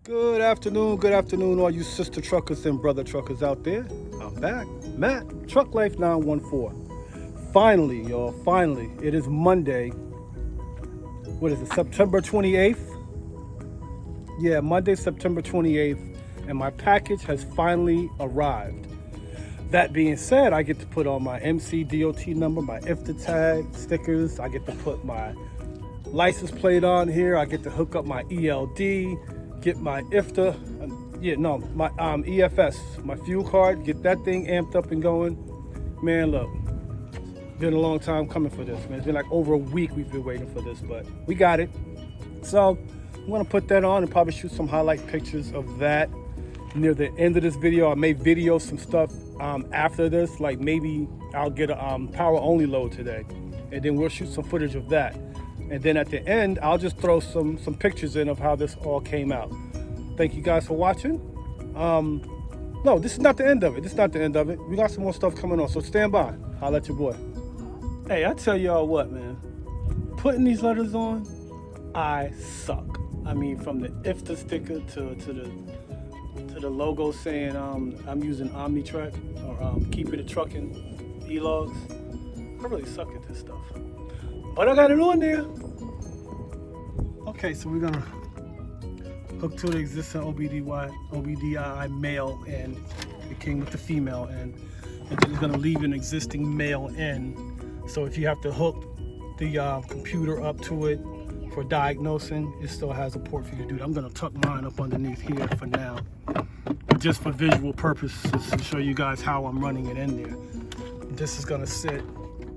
Good afternoon, all you sister truckers and brother truckers out there. I'm back, Matt, Truck Life 914. Finally, y'all, finally, it is Monday. What is it, September 28th? Yeah, Monday, September 28th, and my package has finally arrived. That being said, I get to put on my MC DOT number, my IFTA tag, stickers. I get to put my license plate on here. I get to hook up my ELD, get my IFTA, my EFS, my fuel card, get that thing amped up and going. Man, look, been a long time coming for this, man. It's been like over a week we've been waiting for this, but we got it. So I'm gonna put that on and probably shoot some highlight pictures of that near the end of this video. I may video some stuff after this, like maybe I'll get a power only load today, and then we'll shoot some footage of that. And then at the end, I'll just throw some pictures in of how this all came out. Thank you guys for watching. No, this is not the end of it. We got some more stuff coming on, so stand by. Holla at your boy. Hey, I tell y'all what, man. Putting these letters on, I suck. I mean, from the IFTA sticker to the logo saying I'm using OmniTrack or Keeping It Trucking E-Logs. I really suck at this stuff. But I got it on there. Okay, so we're gonna hook to the existing OBDI male end. It came with the female end. And then it's gonna leave an existing male end. So if you have to hook the computer up to it for diagnosing, it still has a port for you to do that. I'm gonna tuck mine up underneath here for now, just for visual purposes to show you guys how I'm running it in there. This is gonna sit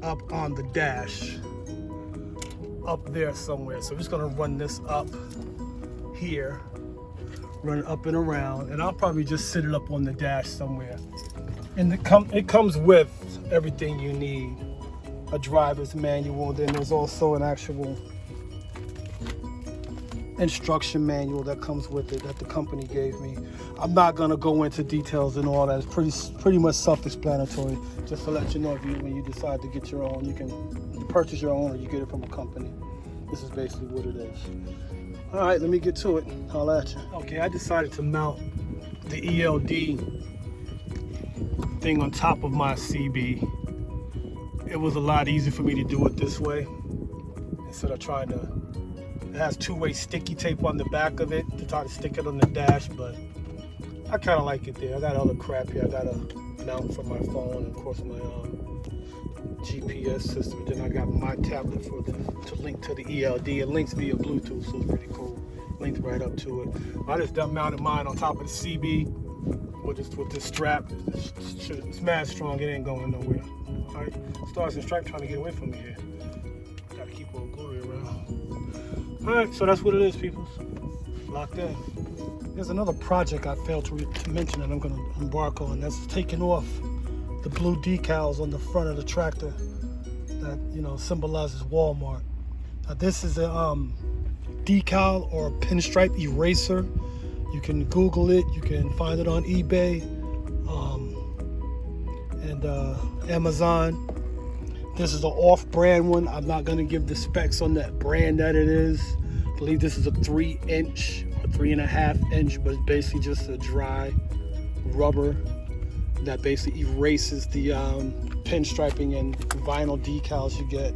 up on the dash, up there somewhere. So I'm just gonna run this up here, run it up and around, and I'll probably just sit it up on the dash somewhere. And it comes with everything you need. A driver's manual, then there's also an actual instruction manual that comes with it that the company gave me. I'm not gonna go into details and all that. It's pretty much self-explanatory. Just to let you know, when you decide to get your own, you can purchase your own or you get it from a company. This is basically what it is. All right, let me get to it. Holla at you. Okay, I decided to mount the ELD thing on top of my CB. It was a lot easier for me to do it this way instead of trying to. It has two-way sticky tape on the back of it to try to stick it on the dash, but I kind of like it there. I got other crap here. I got a mount for my phone, and of course my GPS system. Then I got my tablet to link to the ELD. It links via Bluetooth, so it's pretty cool. Linked right up to it. I just mounted mine on top of the CB with this strap. It's mad strong. It ain't going nowhere. All right, Stars and Stripes trying to get away from me here. Gotta keep old Glory around. All right, so that's what it is, people. Locked in. There's another project I failed to mention that I'm going to embark on. That's taking off the blue decals on the front of the tractor that, symbolizes Walmart. Now, this is a decal or pinstripe eraser. You can Google it. You can find it on eBay and Amazon. This is an off-brand one. I'm not going to give the specs on that brand that it is. I believe this is a 3-inch or 3.5 inch, but it's basically just a dry rubber that basically erases the pinstriping and vinyl decals you get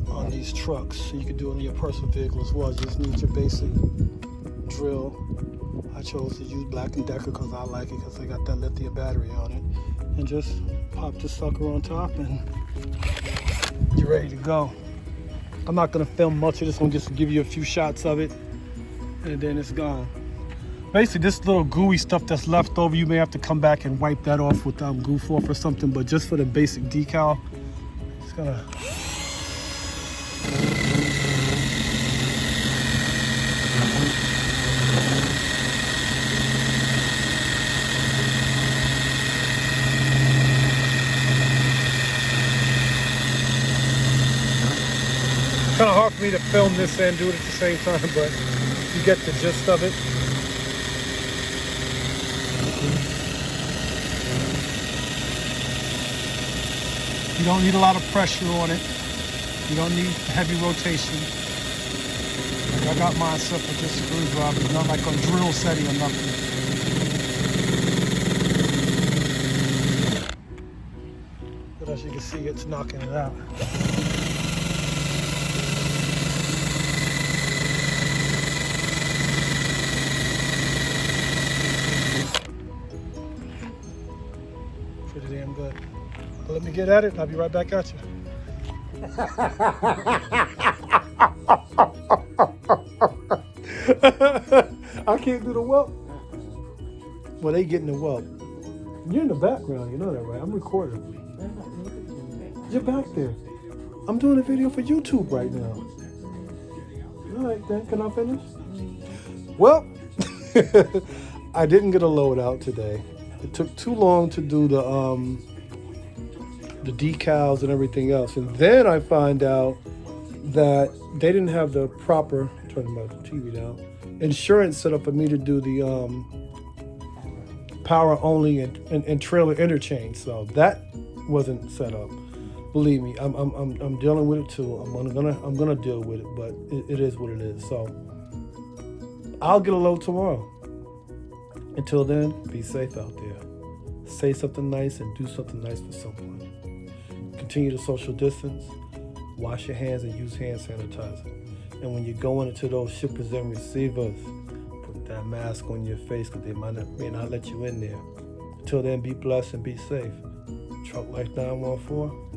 on these trucks. So you can do it on your personal vehicle as well. You just need your basic drill. I chose to use Black & Decker because I like it, because they got that lithium battery on it. And just pop the sucker on top and you're ready to go. I'm not gonna film much of this one, just to give you a few shots of it, and then it's gone. Basically, this little gooey stuff that's left over, you may have to come back and wipe that off with goof off or something, but just for the basic decal, it's gonna. Kind of hard for me to film this and do it at the same time, but you get the gist of it. You don't need a lot of pressure on it. You don't need heavy rotation. I got mine set for just screwdrivers, not like a drill setting or nothing. But as you can see, it's knocking it out. Pretty damn good. But let me get at it and I'll be right back at you. I can't do the welt. Well, they getting the welt. You're in the background, you know that, right? I'm recording. You're back there. I'm doing a video for YouTube right now. All right, then, can I finish? Well, I didn't get a load out today. It took too long to do the decals and everything else. And then I find out that they didn't have the proper, turning my TV down, insurance set up for me to do the power only and trailer interchange. So that wasn't set up. Believe me, I'm dealing with it too. I'm gonna deal with it, but it is what it is. So I'll get a load tomorrow. Until then, be safe out there. Say something nice and do something nice for someone. Continue to social distance. Wash your hands and use hand sanitizer. And when you're going into those shippers and receivers, put that mask on your face because they may not let you in there. Until then, be blessed and be safe. Truck Life 914.